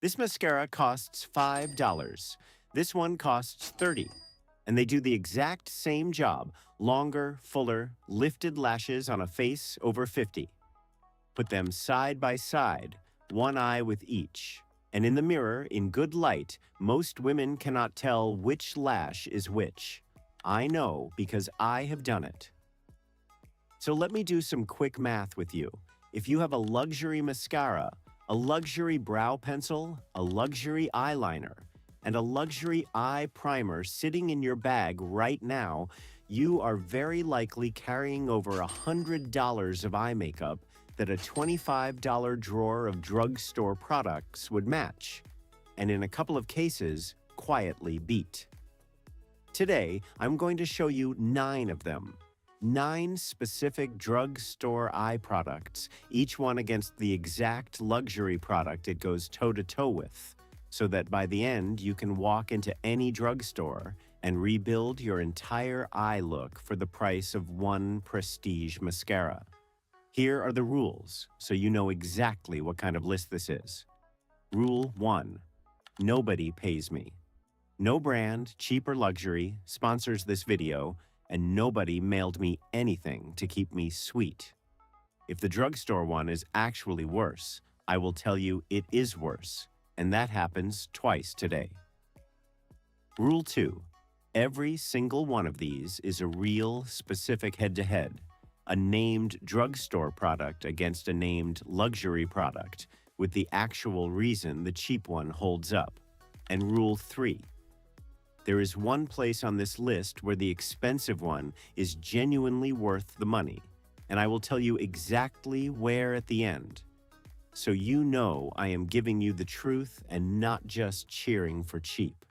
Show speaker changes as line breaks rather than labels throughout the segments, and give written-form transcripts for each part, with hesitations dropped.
This mascara costs $5. This one costs $30. And they do the exact same job, longer, fuller, lifted lashes on a face over 50. Put them side by side, one eye with each. And in the mirror, in good light, most women cannot tell which lash is which. I know because I have done it. So let me do some quick math with you. If you have a luxury mascara, a luxury brow pencil, a luxury eyeliner, and a luxury eye primer sitting in your bag right now, you are very likely carrying over $100 of eye makeup that a $25 drawer of drugstore products would match, and in a couple of cases, quietly beat. Today, I'm going to show you 9 of them. 9 specific drugstore eye products, each one against the exact luxury product it goes toe-to-toe with, so that by the end you can walk into any drugstore and rebuild your entire eye look for the price of one prestige mascara. Here are the rules, so you know exactly what kind of list this is. Rule 1. Nobody pays me. No brand, cheap or luxury, sponsors this video, and nobody mailed me anything to keep me sweet. If the drugstore one is actually worse, I will tell you it is worse, and that happens twice today. Rule 2. Every single one of these is a real, specific head-to-head, a named drugstore product against a named luxury product, with the actual reason the cheap one holds up. And Rule 3. There is one place on this list where the expensive one is genuinely worth the money, and I will tell you exactly where at the end. So you know I am giving you the truth and not just cheering for cheap.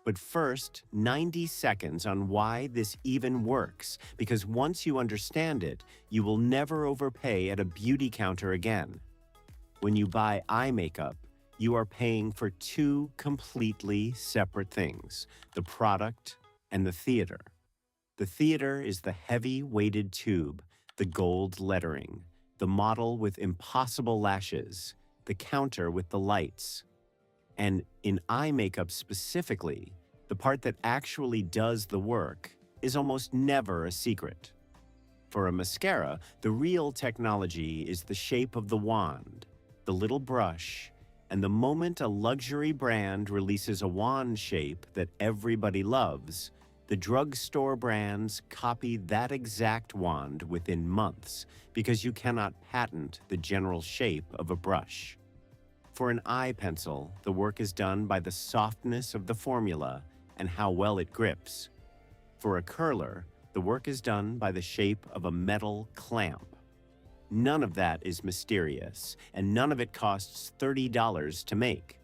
But first, 90 seconds on why this even works, because once you understand it, you will never overpay at a beauty counter again. When you buy eye makeup, you are paying for 2 completely separate things, the product and the theater. The theater is the heavy weighted tube, the gold lettering, the model with impossible lashes, the counter with the lights. And in eye makeup specifically, the part that actually does the work is almost never a secret. For a mascara, the real technology is the shape of the wand, the little brush, and the moment a luxury brand releases a wand shape that everybody loves, the drugstore brands copy that exact wand within months because you cannot patent the general shape of a brush. For an eye pencil, the work is done by the softness of the formula and how well it grips. For a curler, the work is done by the shape of a metal clamp. None of that is mysterious, and none of it costs $30 to make.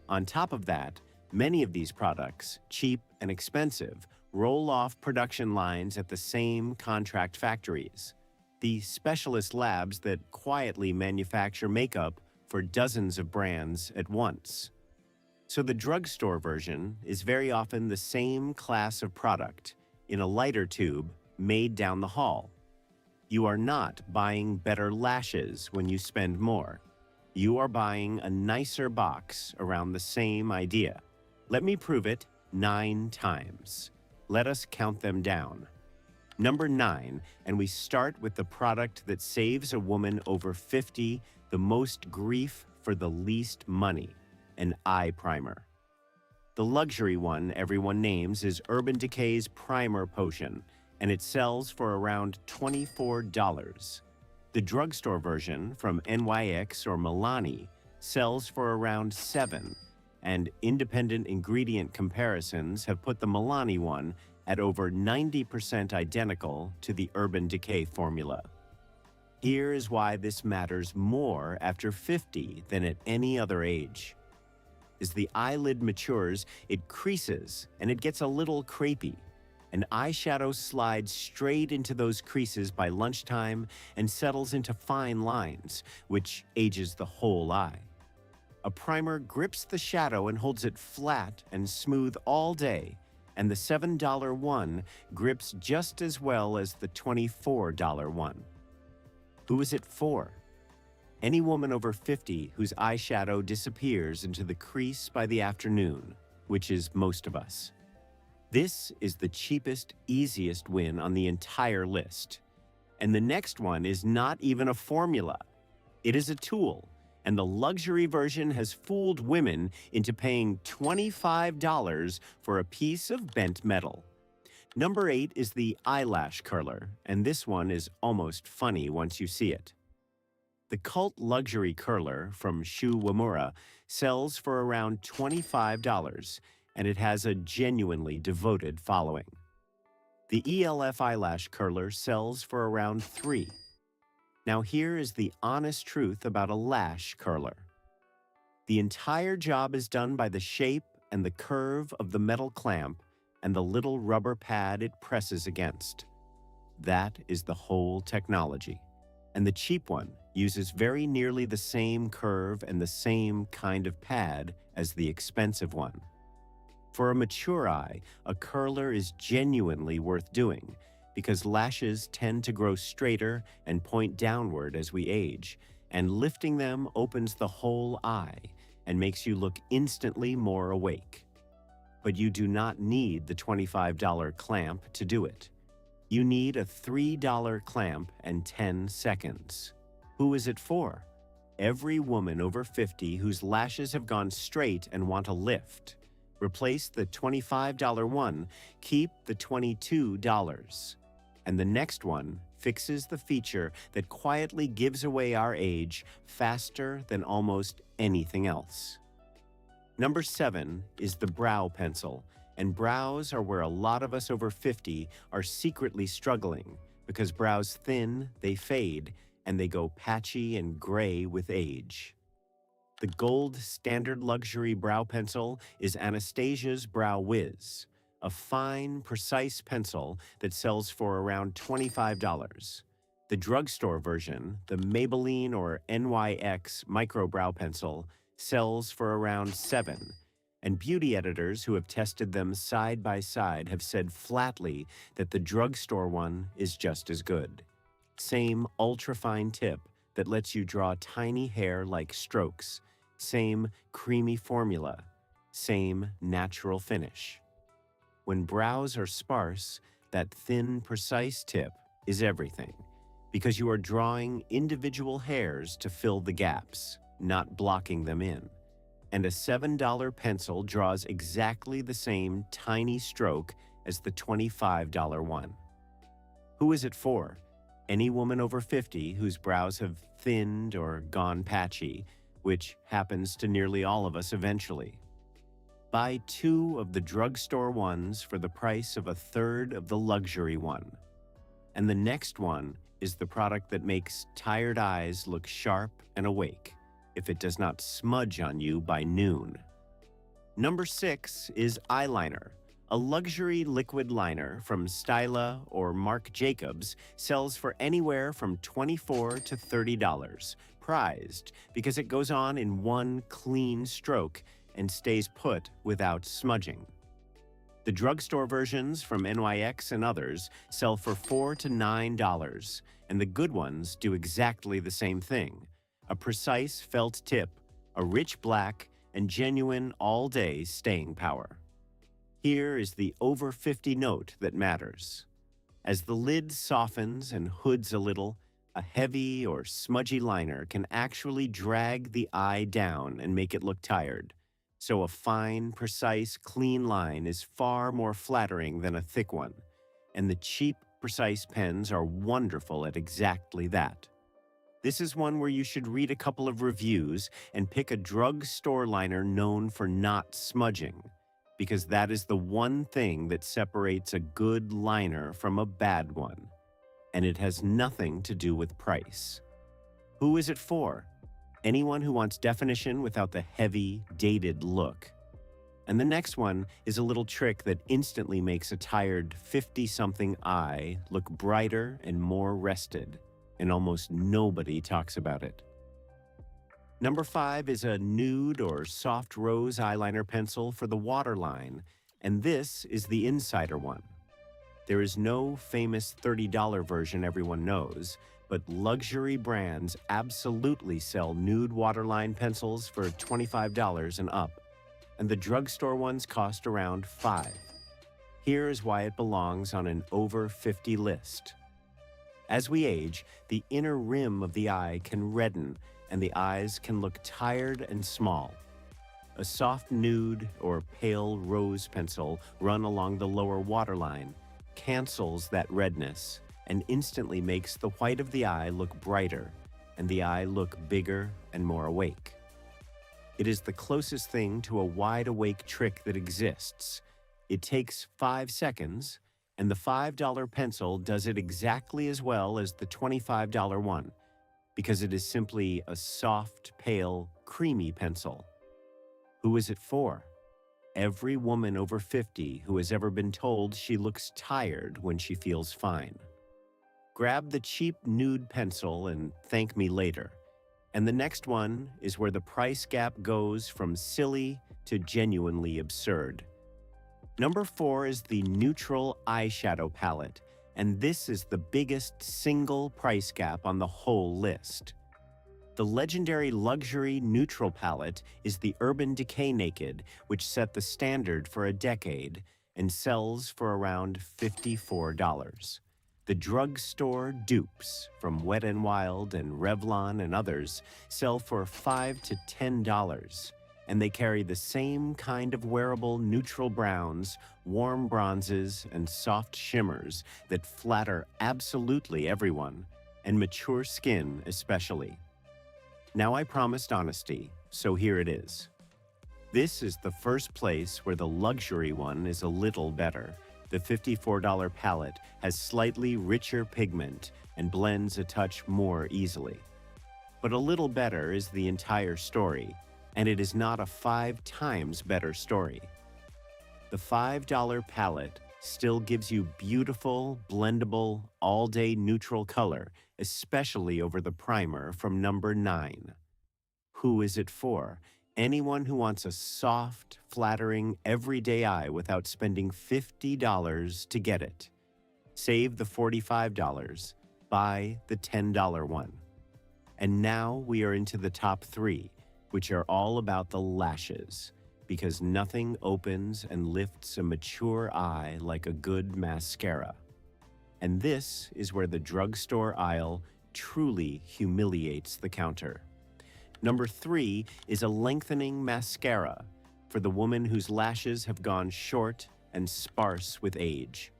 On top of that, many of these products, cheap and expensive, roll off production lines at the same contract factories, the specialist labs that quietly manufacture makeup for dozens of brands at once. So the drugstore version is very often the same class of product, in a lighter tube, made down the hall. You are not buying better lashes when you spend more. You are buying a nicer box around the same idea. Let me prove it 9 times. Let us count them down. Number 9, and we start with the product that saves a woman over 50 the most grief for the least money, an eye primer. The luxury one everyone names is Urban Decay's Primer Potion, and it sells for around $24. The drugstore version from NYX or Milani sells for around $7, and independent ingredient comparisons have put the Milani one at over 90% identical to the Urban Decay formula. Here is why this matters more after 50 than at any other age. As the eyelid matures, it creases and it gets a little crepey. And eyeshadow slides straight into those creases by lunchtime and settles into fine lines, which ages the whole eye. A primer grips the shadow and holds it flat and smooth all day, and the $7 one grips just as well as the $24 one. Who is it for? Any woman over 50 whose eyeshadow disappears into the crease by the afternoon, which is most of us. This is the cheapest, easiest win on the entire list. And the next one is not even a formula. It is a tool, and the luxury version has fooled women into paying $25 for a piece of bent metal. Number 8 is the Eyelash Curler, and this one is almost funny once you see it. The cult luxury curler from Shu Uemura sells for around $25, and it has a genuinely devoted following. The ELF Eyelash Curler sells for around $3. Now here is the honest truth about a lash curler. The entire job is done by the shape and the curve of the metal clamp and the little rubber pad it presses against. That is the whole technology. And the cheap one uses very nearly the same curve and the same kind of pad as the expensive one. For a mature eye, a curler is genuinely worth doing because lashes tend to grow straighter and point downward as we age, and lifting them opens the whole eye and makes you look instantly more awake. But you do not need the $25 clamp to do it. You need a $3 clamp and 10 seconds. Who is it for? Every woman over 50 whose lashes have gone straight and want a lift. Replace the $25 one, keep the $22. And the next one fixes the feature that quietly gives away our age faster than almost anything else. Number 7 is the brow pencil, and brows are where a lot of us over 50 are secretly struggling because brows thin, they fade, and they go patchy and gray with age. The gold standard luxury brow pencil is Anastasia's Brow Wiz, a fine, precise pencil that sells for around $25. The drugstore version, the Maybelline or NYX micro brow pencil, sells for around $7, and beauty editors who have tested them side by side have said flatly that the drugstore one is just as good. Same ultra-fine tip that lets you draw tiny hair like strokes. Same creamy formula, same natural finish. When brows are sparse, that thin, precise tip is everything, because you are drawing individual hairs to fill the gaps, not blocking them in. And a $7 pencil draws exactly the same tiny stroke as the $25 one. Who is it for? Any woman over 50 whose brows have thinned or gone patchy, which happens to nearly all of us eventually. Buy 2 of the drugstore ones for the price of a third of the luxury one. And the next one is the product that makes tired eyes look sharp and awake if it does not smudge on you by noon. Number 6 is eyeliner. A luxury liquid liner from Styla or Marc Jacobs sells for anywhere from $24 to $30, prized because it goes on in one clean stroke and stays put without smudging. The drugstore versions from NYX and others sell for $4 to $9, and the good ones do exactly the same thing. A precise felt tip, a rich black, and genuine all-day staying power. Here is the over 50 note that matters. As the lid softens and hoods a little, a heavy or smudgy liner can actually drag the eye down and make it look tired. So a fine, precise, clean line is far more flattering than a thick one. And the cheap, precise pens are wonderful at exactly that. This is one where you should read a couple of reviews and pick a drugstore liner known for not smudging, because that is the one thing that separates a good liner from a bad one. And it has nothing to do with price. Who is it for? Anyone who wants definition without the heavy, dated look. And the next one is a little trick that instantly makes a tired 50-something eye look brighter and more rested, and almost nobody talks about it. Number 5 is a nude or soft rose eyeliner pencil for the Waterline, and this is the insider one. There is no famous $30 version everyone knows, but luxury brands absolutely sell Nude Waterline pencils for $25 and up, and the drugstore ones cost around $5. Here is why it belongs on an over 50 list. As we age, the inner rim of the eye can redden and the eyes can look tired and small. A soft nude or pale rose pencil run along the lower waterline cancels that redness and instantly makes the white of the eye look brighter and the eye look bigger and more awake. It is the closest thing to a wide-awake trick that exists. It takes 5 seconds, and the $5 pencil does it exactly as well as the $25 one, because it is simply a soft, pale, creamy pencil. Who is it for? Every woman over 50 who has ever been told she looks tired when she feels fine. Grab the cheap nude pencil and thank me later. And the next one is where the price gap goes from silly to genuinely absurd. Number 4 is the neutral eyeshadow palette, and this is the biggest single price gap on the whole list. The legendary luxury neutral palette is the Urban Decay Naked, which set the standard for a decade and sells for around $54. The drugstore Dupes from Wet n Wild and Revlon and others sell for $5 to $10. And they carry the same kind of wearable neutral browns, warm bronzes, and soft shimmers that flatter absolutely everyone, and mature skin especially. Now I promised honesty, so here it is. This is the first place where the luxury one is a little better. The $54 palette has slightly richer pigment and blends a touch more easily. But a little better is the entire story, and it is not a 5 times better story. The $5 palette still gives you beautiful, blendable, all-day neutral color, especially over the primer from number 9. Who is it for? Anyone who wants a soft, flattering, everyday eye without spending $50 to get it. Save the $45, buy the $10 one. And now we are into the top 3, which are all about the lashes, because nothing opens and lifts a mature eye like a good mascara. And this is where the drugstore aisle truly humiliates the counter. Number 3 is a lengthening mascara for the woman whose lashes have gone short and sparse with age.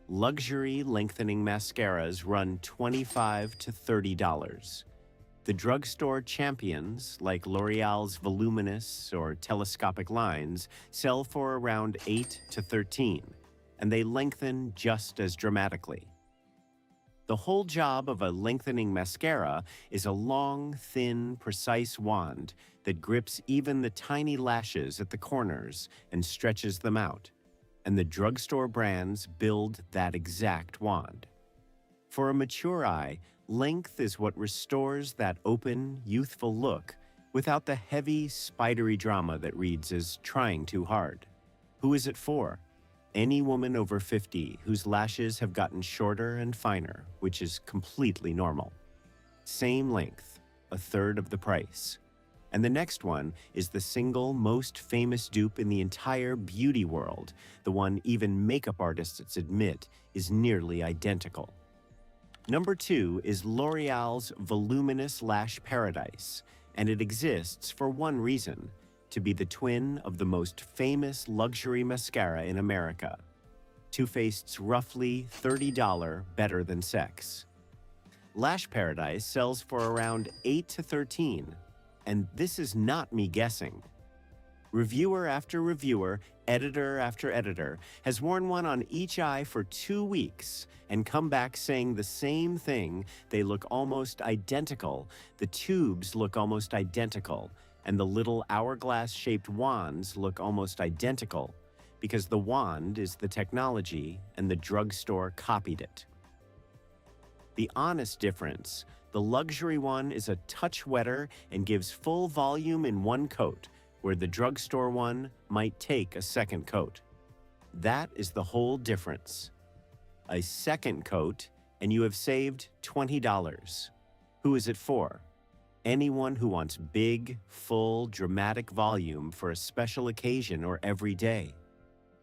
Luxury lengthening mascaras run $25 to $30. The drugstore champions, like L'Oreal's voluminous or telescopic lines, sell for around $8 to $13, and they lengthen just as dramatically. The whole job of a lengthening mascara is a long, thin, precise wand that grips even the tiny lashes at the corners and stretches them out, and the drugstore brands build that exact wand. For a mature eye, length is what restores that open, youthful look without the heavy, spidery drama that reads as trying too hard. Who is it for? Any woman over 50 whose lashes have gotten shorter and finer, which is completely normal. Same length, a third of the price. And the next one is the single most famous dupe in the entire beauty world, the one even makeup artists admit is nearly identical. Number 2 is L'Oreal's Voluminous Lash Paradise, and it exists for one reason: to be the twin of the most famous luxury mascara in America, Too Faced's roughly $30 Better Than Sex. Lash Paradise sells for around $8 to $13, and this is not me guessing. Reviewer after reviewer, editor after editor, has worn one on each eye for 2 weeks and come back saying the same thing. They look almost identical, the tubes look almost identical, and the little hourglass-shaped wands look almost identical, because the wand is the technology and the drugstore copied it. The honest difference: the luxury one is a touch wetter and gives full volume in one coat, where the drugstore one might take a second coat. That is the whole difference. A second coat and you have saved $20. Who is it for? Anyone who wants big, full, dramatic volume for a special occasion or every day.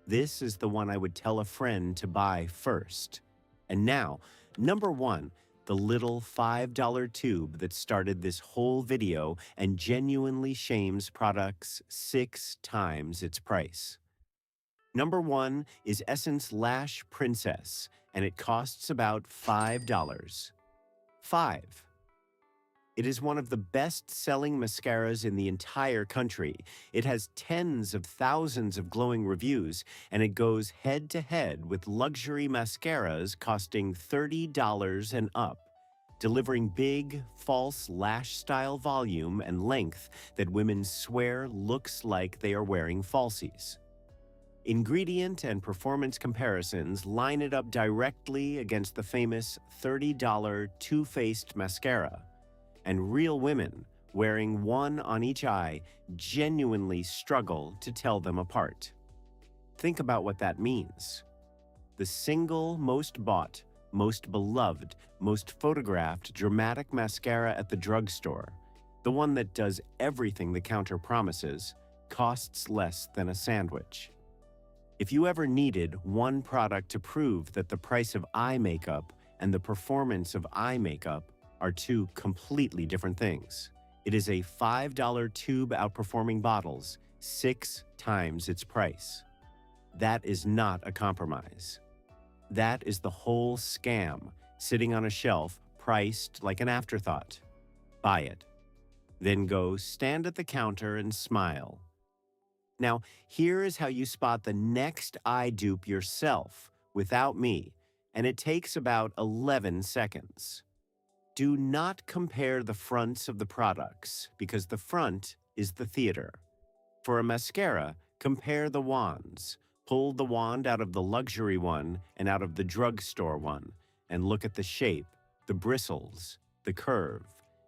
This is the one I would tell a friend to buy first. And now, number one, the little $5 tube that started this whole video and genuinely shames products 6 times its price. Number one is Essence Lash Princess, and it costs about $5. 5. It is one of the best-selling mascaras in the entire country. It has tens of thousands of glowing reviews, and it goes head-to-head with luxury mascaras costing $30 and up, delivering big, false lash-style volume and length that women swear looks like they are wearing falsies. Ingredient and performance comparisons line it up directly against the famous $30 Too-Faced mascara. And real women, wearing one on each eye, genuinely struggle to tell them apart. Think about what that means. The single most bought, most beloved, most photographed dramatic mascara at the drugstore, the one that does everything the counter promises, costs less than a sandwich. If you ever needed one product to prove that the price of eye makeup and the performance of eye makeup are two completely different things, it is a $5 tube outperforming bottles 6 times its price. That is not a compromise. That is the whole scam, sitting on a shelf, priced like an afterthought. Buy it. Then go stand at the counter and smile. Now, here is how you spot the next eye dupe yourself, without me, and it takes about 11 seconds. Do not compare the fronts of the products, because the front is the theater. For a mascara, compare the wands. Pull the wand out of the luxury one and out of the drugstore one, and look at the shape, the bristles, the curve,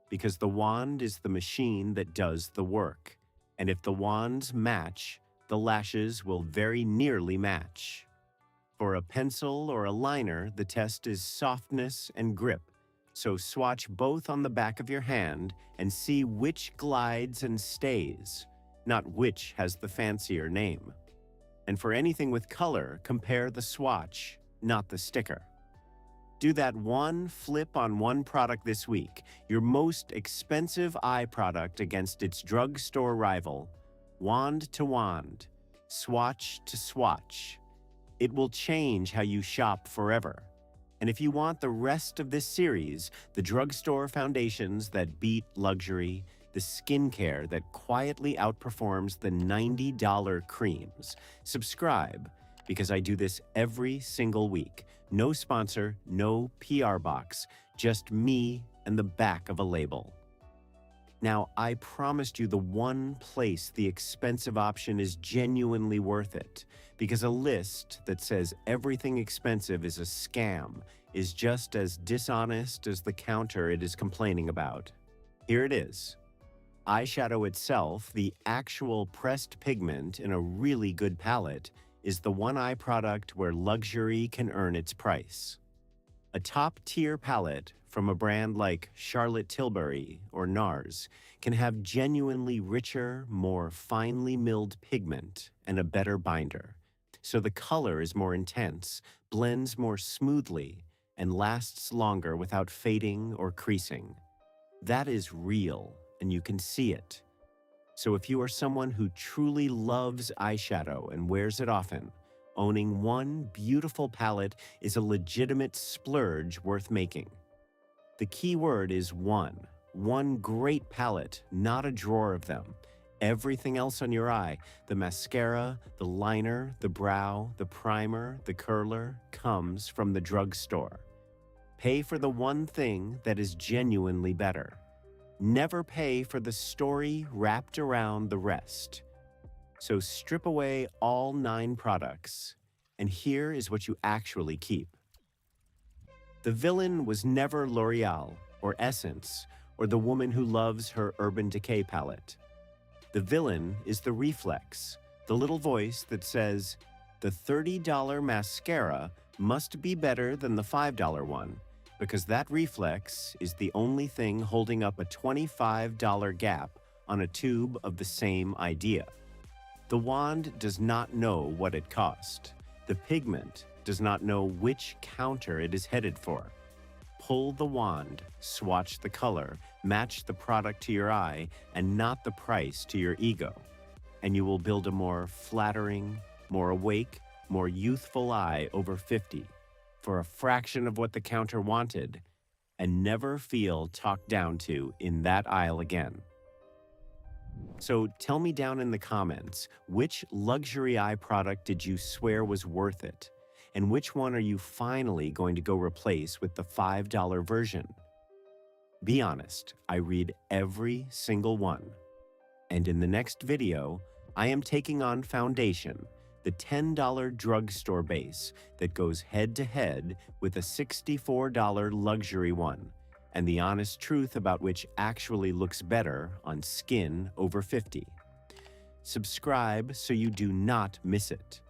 because the wand is the machine that does the work. And if the wands match, the lashes will very nearly match. For a pencil or a liner, the test is softness and grip. So swatch both on the back of your hand and see which glides and stays, not which has the fancier name. And for anything with color, compare the swatch, not the sticker. Do that one flip on one product this week, your most expensive eye product against its drugstore rival, wand to wand, swatch to swatch. It will change how you shop forever. And if you want the rest of this series, the drugstore foundations that beat luxury, the skincare that quietly outperforms the $90 creams, subscribe, because I do this every single week. No sponsor, no PR box, just me and the back of a label. Now, I promised you the one place the expensive option is genuinely worth it, because a list that says everything expensive is a scam is just as dishonest as the counter it is complaining about. Here it is. Eyeshadow itself, the actual pressed pigment in a really good palette, is the one eye product where luxury can earn its price. A top-tier palette from a brand like Charlotte Tilbury or NARS can have genuinely richer, more finely milled pigment and a better binder. So the color is more intense, blends more smoothly, and lasts longer without fading or creasing. That is real, and you can see it. So if you are someone who truly loves eyeshadow and wears it often, owning one beautiful palette is a legitimate splurge worth making. The key word is one. One great palette, not a drawer of them. Everything else on your eye, the mascara, the liner, the brow, the primer, the curler, comes from the drugstore. Pay for the one thing that is genuinely better. Never pay for the story wrapped around the rest. So strip away all 9 products, and here is what you actually keep. The villain was never L'Oreal or Essence or the woman who loves her Urban Decay palette. The villain is the reflex, the little voice that says, the $30 mascara must be better than the $5 one, because that reflex is the only thing holding up a $25 gap on a tube of the same idea. The wand does not know what it cost. The pigment does not know which counter it is headed for. Pull the wand, swatch the color, match the product to your eye, and not the price to your ego. And you will build a more flattering, more awake, more youthful eye over 50 for a fraction of what the counter wanted, and never feel talked down to in that aisle again. So tell me down in the comments, which luxury eye product did you swear was worth it? And which one are you finally going to go replace with the $5 version? Be honest, I read every single one. And in the next video, I am taking on foundation, the $10 drugstore base that goes head-to-head with a $64 luxury one, and the honest truth about which actually looks better on skin over 50. Subscribe so you do not miss it.